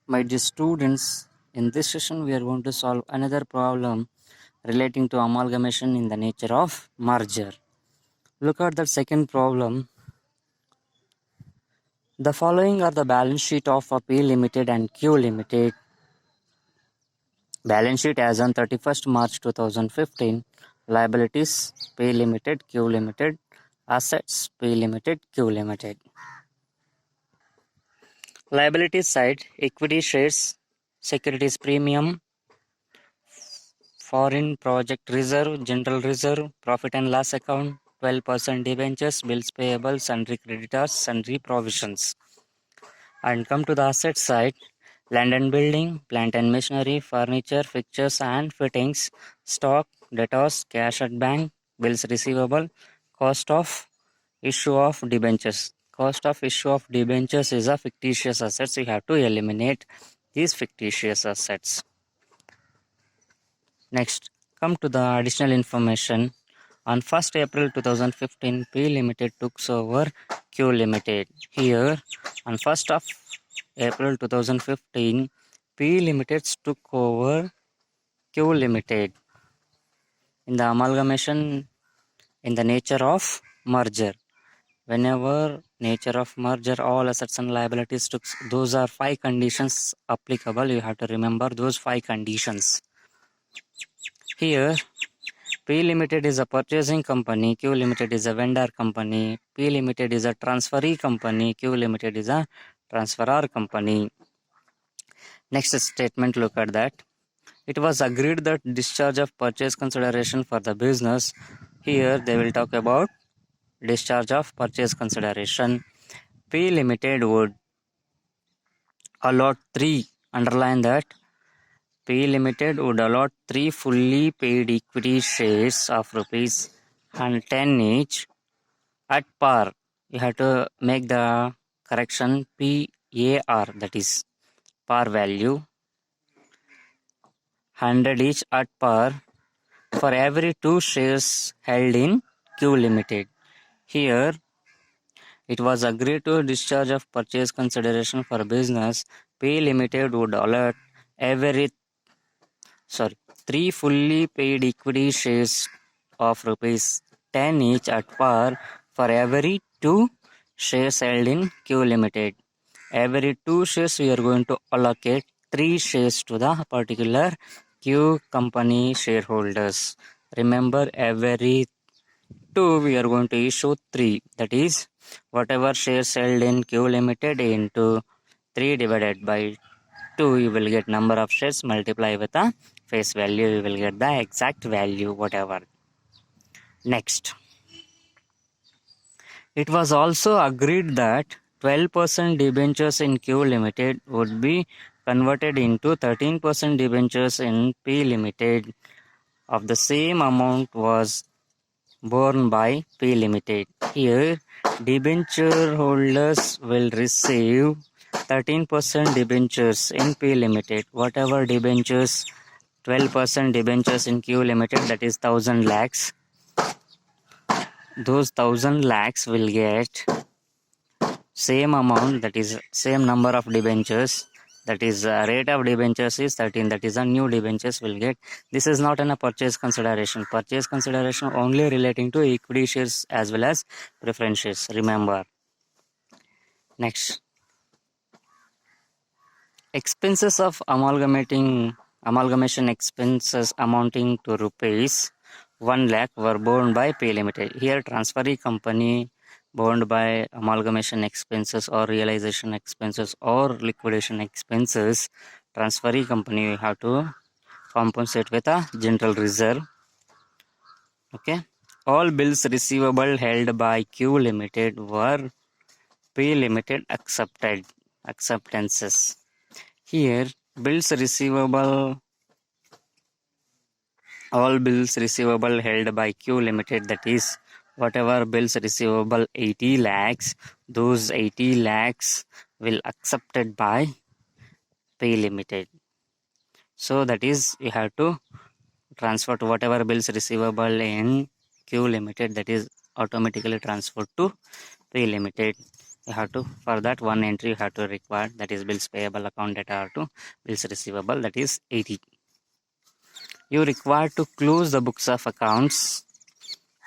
My dear students, in this session we are going to solve another problem relating to amalgamation in the nature of merger. Look at the second problem. The following are the balance sheet of a P Limited and Q Limited. Balance sheet as on 31st March 2015. Liabilities P Limited, Q Limited. Assets P Limited, Q Limited. Liabilities side, equity shares, securities premium, foreign project reserve, general reserve, profit and loss account, 12% debentures, bills payable, sundry creditors, sundry provisions. And come to the asset side, land and building, plant and machinery, furniture, fixtures and fittings, stock, debtors, cash at bank, bills receivable, cost of issue of debentures. Cost of issue of debentures is a fictitious assets. You have to eliminate these fictitious assets. Next, come to the additional information. On 1st April 2015, P Limited took over Q Limited. Here, on 1st of April 2015, P Limited took over Q Limited in the amalgamation in the nature of merger. Whenever nature of merger, all assets and liabilities took, those are 5 conditions applicable. You have to remember those 5 conditions. Here, P Limited is a purchasing company, Q Limited is a vendor company, P Limited is a transferee company, Q Limited is a transferor company. Next statement, look at that. It was agreed that discharge of purchase consideration for the business. Here they will talk about discharge of purchase consideration. P Limited would allot 3, underline that, P Limited would allot 3 fully paid equity shares of rupees 10 each at par. You have to make the correction PAR, that is par value, 100 each at par for every 2 shares held in Q Limited. Here it was agreed to discharge of purchase consideration for business. P Limited would allot 3 fully paid equity shares of rupees 10 each at par for every 2 shares held in Q Limited. Every 2 shares we are going to allocate 3 shares to the particular Q company shareholders. Remember, every 2 we are going to issue 3. That is, whatever shares held in Q Limited into 3 divided by 2, you will get number of shares, multiply with the face value, you will get the exact value, whatever. Next, it was also agreed that 12% debentures in Q Limited would be converted into 13% debentures in P Limited. Of the same amount was borne by P Limited. Here, debenture holders will receive 13% debentures in P Limited. Whatever debentures, 12% debentures in Q Limited, that is 1000 lakhs. Those 1000 lakhs will get same amount, that is same number of debentures, that is rate of debentures is 13, that is a new debentures will get. This is not a purchase consideration. Purchase consideration only relating to equity shares as well as preference shares, remember. Next, expenses of amalgamation expenses amounting to rupees 1 lakh were borne by P Limited. Here transferee company borne by amalgamation expenses or realization expenses or liquidation expenses. Transferee company you have to compensate with a general reserve. Okay. All bills receivable held by Q Limited were P Limited acceptances. Here bills receivable, all bills receivable held by Q Limited, that is whatever bills receivable 80 lakhs, those 80 lakhs will accepted by P Limited. So that is, you have to transfer to whatever bills receivable in Q Limited, that is automatically transferred to P Limited. you have to, for that one entry you have to require, that is bills payable account data to bills receivable, that is 80. You require to close the books of accounts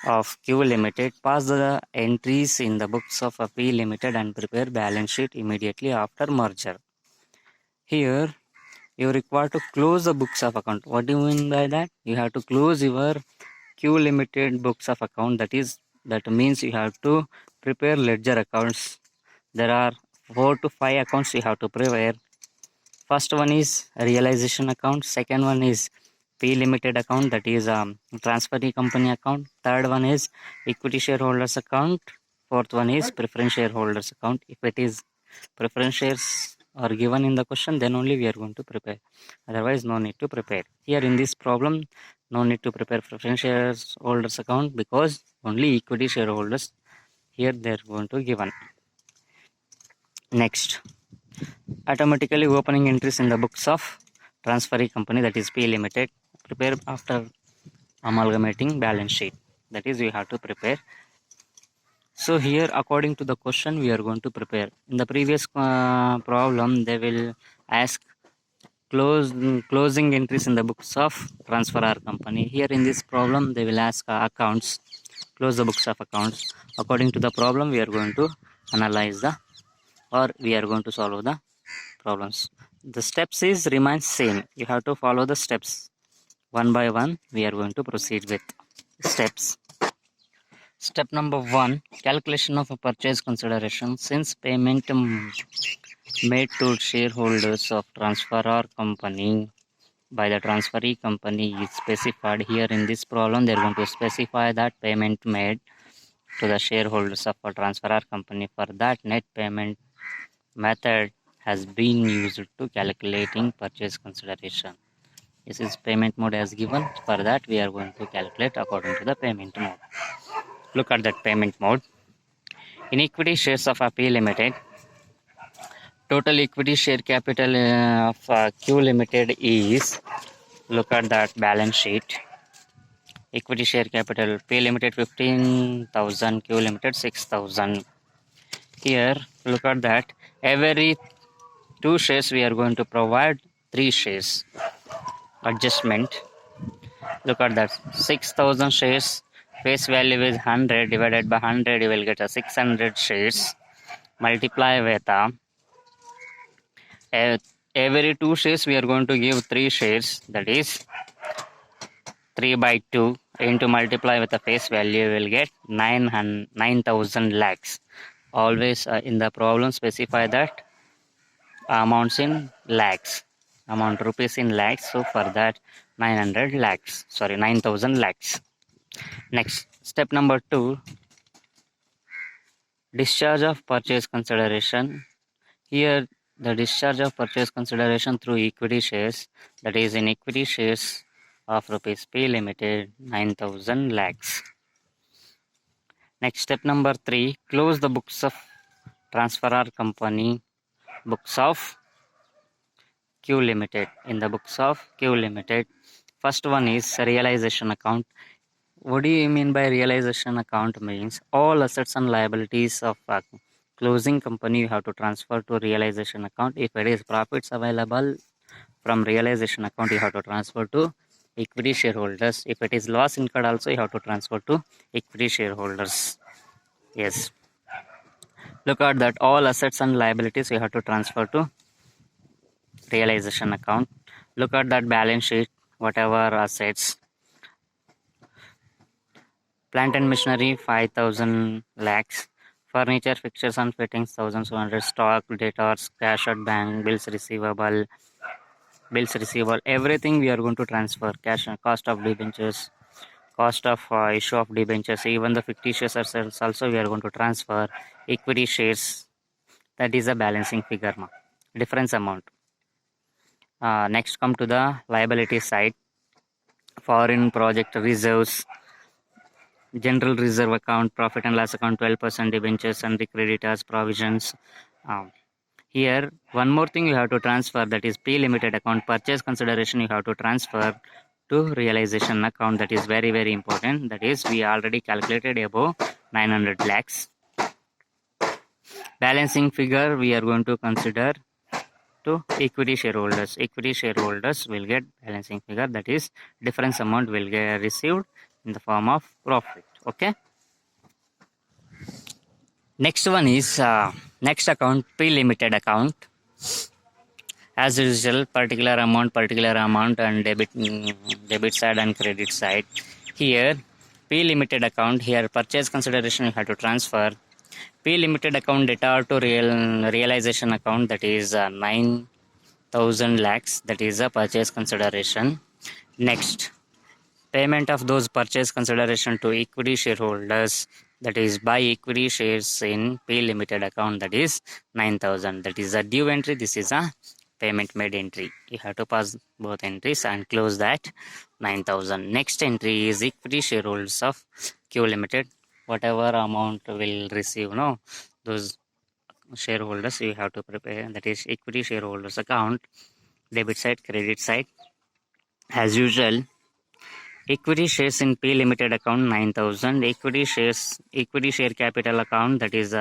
of Q Limited, pass the entries in the books of a P Limited and prepare balance sheet immediately after merger. Here you require to close the books of account. What do you mean by that? You have to close your Q Limited books of account. That means you have to prepare ledger accounts. There are 4 to 5 accounts you have to prepare. First one is realization account. Second one is P Limited account, that is transferee company account. Third one is equity shareholders account. Fourth one is preference shareholders account. If it is preference shares are given in the question, then only we are going to prepare. Otherwise, no need to prepare. Here in this problem, no need to prepare preference shareholders account because only equity shareholders here they are going to given. Next, automatically opening entries in the books of transferee company, that is P Limited, prepare after amalgamating balance sheet, that is you have to prepare. So here according to the question we are going to prepare. In the previous problem they will ask closing entries in the books of transferor company. Here in this problem they will ask accounts, close the books of accounts. According to the problem we are going to analyze the, or we are going to solve the problems. The steps is remains same. You have to follow the steps one by one. We are going to proceed with steps. Step number 1, calculation of a purchase consideration. Since payment made to shareholders of transferor company by the transferee company is specified. Here in this problem they are going to specify that payment made to the shareholders of a transferor company. For that, net payment method has been used to calculating purchase consideration. This is payment mode as given. For that we are going to calculate according to the payment mode. Look at that payment mode. In equity shares of P Limited, total equity share capital of Q Limited is, look at that balance sheet. Equity share capital P Limited 15,000, Q Limited 6,000. Here look at that, every 2 shares we are going to provide 3 shares adjustment. Look at that, 6,000 shares, face value is 100, divided by 100 you will get a 600 shares, multiply with every 2 shares we are going to give 3 shares, that is 3 by 2 into multiply with the face value you will get 9,000 lakhs. Always in the problem specify that amounts in lakhs, amount rupees in lakhs. So for that 9,000 lakhs. Next, step number 2, discharge of purchase consideration. Here the discharge of purchase consideration through equity shares, that is in equity shares of rupees P Limited 9,000 lakhs. Next, step number 3, close the books of transferor company, books of Q Limited. In the books of Q Limited, first one is realization account. What do you mean by realization account? Means all assets and liabilities of a closing company you have to transfer to realization account. If it is profits available from realization account, you have to transfer to equity shareholders. If it is loss incurred also, you have to transfer to equity shareholders. Yes. Look at that, all assets and liabilities you have to transfer to realization account. Look at that balance sheet, whatever assets. Plant and machinery 5,000 lakhs. Furniture, fixtures and fittings 1,200. Stock, debtors, cash at bank, bills receivable, everything we are going to transfer. Cash, cost of debentures, cost of issue of debentures, even the fictitious assets also we are going to transfer. Equity shares, that is a balancing figure, difference amount. Next, come to the liability side. Foreign project reserves, general reserve account, profit and loss account 12%, debentures and the creditors provisions. Here one more thing you have to transfer, that is P Limited account. Purchase consideration you have to transfer to realization account. That is very very important. That is we already calculated above 900 lakhs. Balancing figure we are going to consider to equity shareholders. Equity shareholders will get balancing figure, that is difference amount will get received in the form of profit. Okay. Next one is next account, P-limited account. As usual, particular amount and debit side and credit side. Here P-limited account, here purchase consideration you have to transfer. P-limited account data to realization account, that is 9,000 lakhs, that is a purchase consideration. Next, payment of those purchase consideration to equity shareholders, that is buy equity shares in P limited account, that is 9,000. That is a due entry, this is a payment made entry. You have to pass both entries and close that 9,000. Next entry is equity shareholders of Q limited. Whatever amount will receive, no, those shareholders you have to prepare, that is equity shareholders account, debit side, credit side. As usual, equity shares in P limited account 9,000. Equity share capital account, that is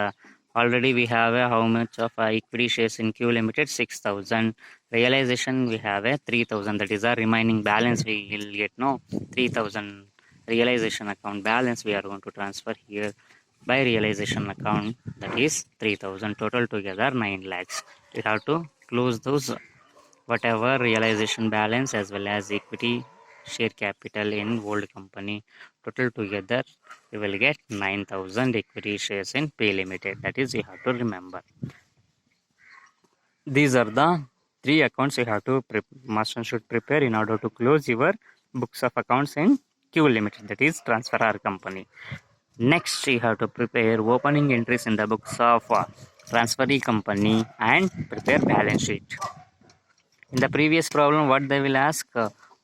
already we have how much of equity shares in Q limited, 6,000. Realization we have 3,000, that is a remaining balance we will get, no, 3,000 realization account balance we are going to transfer here by realization account, that is 3,000. Total together 9 lakhs. You have to close those whatever realization balance as well as equity share capital in old company. Total together you will get 9,000 equity shares in P limited. That is, you have to remember. These are the three accounts you have to must and should prepare in order to close your books of accounts in Q limited, that is transferor company. Next, you have to prepare opening entries in the books of transferee company and prepare balance sheet. In the previous problem, what they will ask,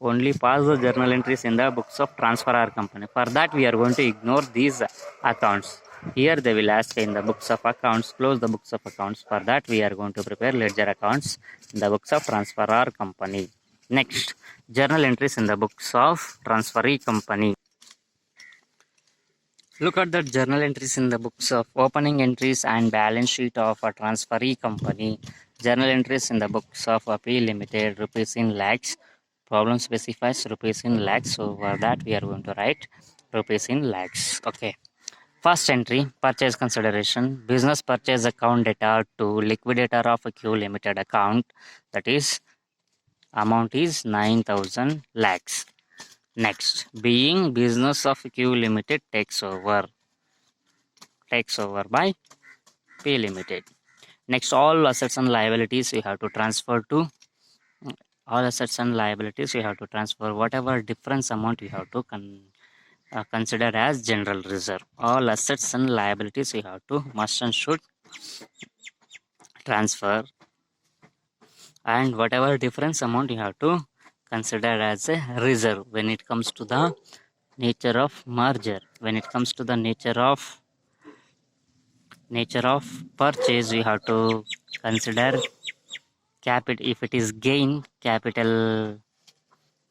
only pass the journal entries in the books of transferor company. For that, we are going to ignore these accounts. Here they will ask in the books of accounts, close the books of accounts. For that, we are going to prepare ledger accounts in the books of transferor company. Next, journal entries in the books of transferee company. Look at the journal entries in the books of opening entries and balance sheet of a transferee company. Journal entries in the books of a P limited, rupees in lakhs. Problem specifies rupees in lakhs. So for that we are going to write rupees in lakhs. Okay. First entry, purchase consideration, business purchase account data to liquidator of a Q limited account. That is, amount is 9,000 lakhs. Next, being business of Q limited takes over by P limited. Next, all assets and liabilities you have to transfer to whatever difference amount you have to consider as general reserve. All assets and liabilities you have to must and should transfer, and whatever difference amount you have to consider as a reserve. When it comes to the nature of merger, when it comes to the nature of purchase, you have to consider capital. If it is gain, capital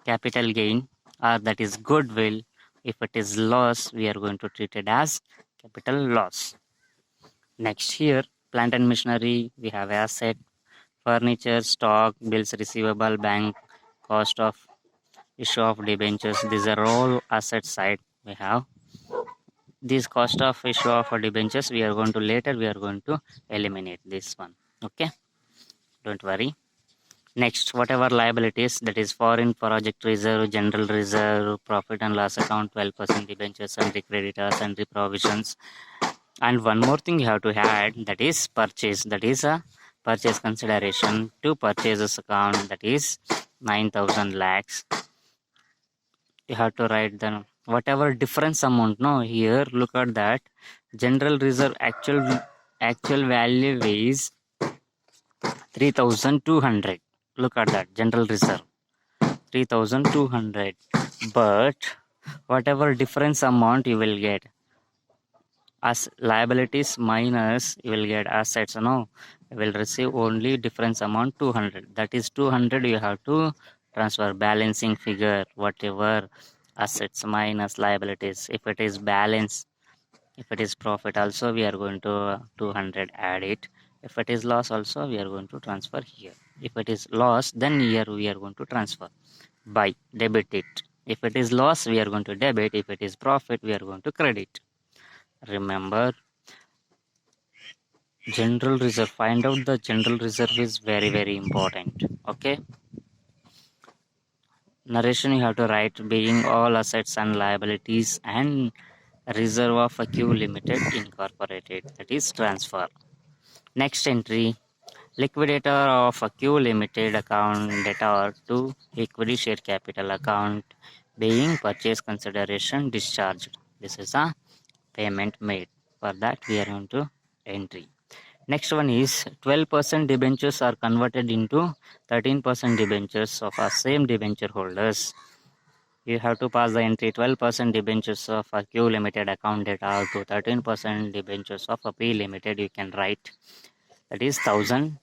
gain, or that is goodwill. If it is loss, we are going to treat it as capital loss. Next, here plant and machinery we have asset, furniture, stock, bills receivable, bank, cost of issue of debentures. These are all asset side. We have this cost of issue of debentures. We are going to eliminate this one. Okay, don't worry. Next, whatever liabilities, that is foreign project reserve, general reserve, profit and loss account, 12% debentures, sundry creditors, sundry provisions. And one more thing you have to add, that is purchase. That is a purchase consideration to purchases account, that is 9,000 lakhs. You have to write the whatever difference amount. No, here look at that. General reserve actual value is 3,200. Look at that, general reserve 3,200, but whatever difference amount you will get as liabilities minus you will get assets, no, you will receive only difference amount 200. That is 200 you have to transfer. Balancing figure, whatever assets minus liabilities, if it is balance If it is profit also, we are going to 200 add it. If it is loss also, we are going to transfer here. If it is loss, then here we are going to transfer by debit it. If it is loss, we are going to debit. If it is profit, we are going to credit. Remember, general reserve, find out the general reserve is very important. Okay, narration you have to write being all assets and liabilities and reserve of a Q Limited Incorporated, that is transfer. Next entry, liquidator of a Q Limited account debtor to equity share capital account being purchase consideration discharged. This is a payment made. For that we are going to entry. Next one is 12% debentures are converted into 13% debentures of our same debenture holders. You have to pass the entry 12% debentures of a Q Limited account data to 13% debentures of a P Limited. You can write that is 1000.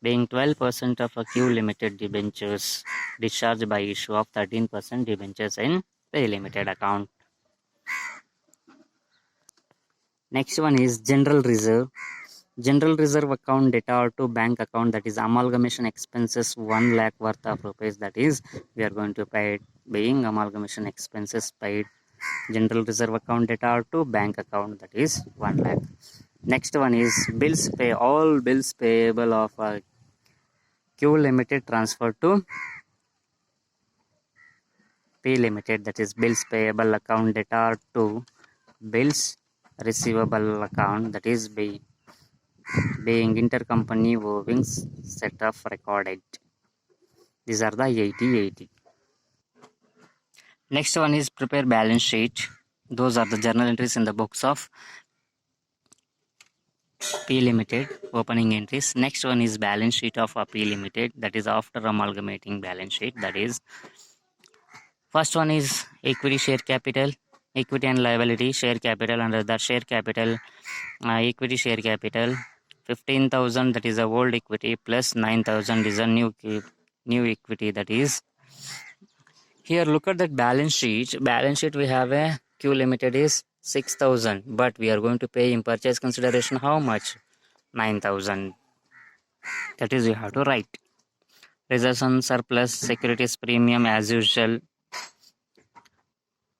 Being 12% of a Q Limited debentures discharged by issue of 13% debentures in P Limited account. Next one is general reserve. General reserve account data to bank account, that is amalgamation expenses 1 lakh worth of rupees, that is we are going to pay it being amalgamation expenses paid. General reserve account data to bank account, that is 1 lakh. Next one is bills pay, all bills payable of Q Limited transfer to P Limited, that is bills payable account data to bills receivable account, that is being intercompany moving set of recorded. These are the 80. Next one is prepare balance sheet. Those are the journal entries in the books of P Limited, opening entries. Next one is balance sheet of a P Limited, that is after amalgamating balance sheet. That is, first one is equity share capital, equity and liability share capital. Under the share capital, equity share capital 15,000, that is a old equity, plus 9,000 is a new equity, that is. Here look at that balance sheet. Balance sheet we have a Q Limited is 6,000, but we are going to pay in purchase consideration how much? 9,000. That is you have to write. Reserves on surplus, securities premium as usual,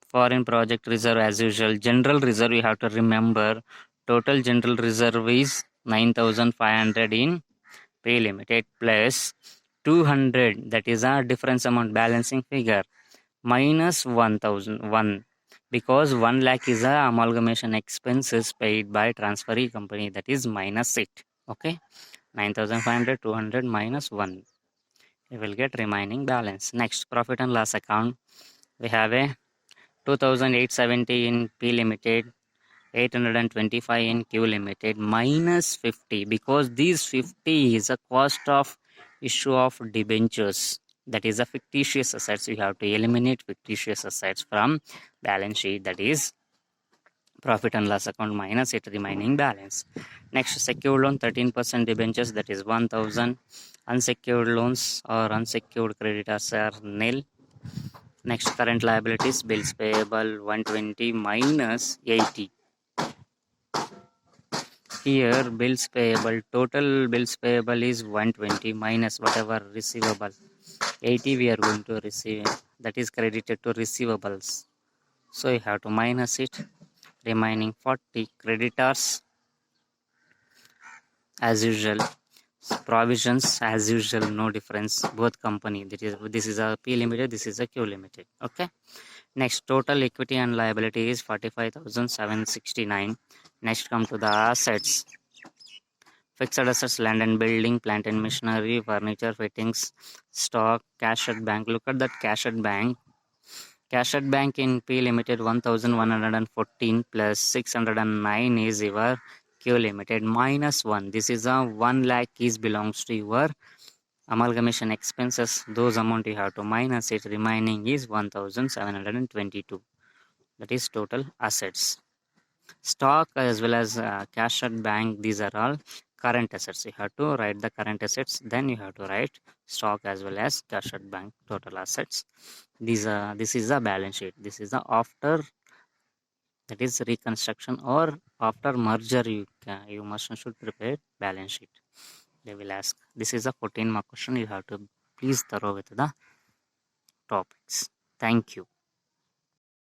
foreign project reserve as usual. General reserve you have to remember. Total general reserve is 9,500 in P Limited plus 200, that is a difference amount balancing figure, minus 1,001, because 1 lakh is a amalgamation expenses paid by transferee company, that is minus it. Okay, 9,500, 200 minus 1, you will get remaining balance. Next, profit and loss account, we have a 2,870 in P Limited, 825 in Q Limited, minus 50, because these 50 is a cost of issue of debentures, that is a fictitious assets. You have to eliminate fictitious assets from balance sheet, that is profit and loss account minus it remaining balance. Next, secured loan 13% debentures, that is 1,000. Unsecured loans or unsecured creditors are nil. Next, current liabilities, bills payable 120 minus 80. Here bills payable, total bills payable is 120 minus whatever receivable 80 we are going to receive, that is credited to receivables, so you have to minus it, remaining 40. Creditors as usual, provisions as usual, no difference, both company, this is a P Limited, this is a Q Limited. Okay, next, total equity and liability is 45,769. Next, come to the assets. Fixed assets, land and building, plant and machinery, furniture, fittings, stock, cash at bank. Look at that cash at bank. Cash at bank in P Limited 1,114 plus 609 is your Q Limited minus 1. This is a 1 lakh is belongs to your amalgamation expenses. Those amount you have to minus it. Remaining is 1,722. That is total assets. Stock as well as cash at bank, these are all current assets. You have to write the current assets, then you have to write stock as well as cash at bank total assets. This is the balance sheet. This is the after that is reconstruction, or after merger you must and should prepare balance sheet. They will ask. This is a 14 mark question. You have to please thorough with the topics. Thank you.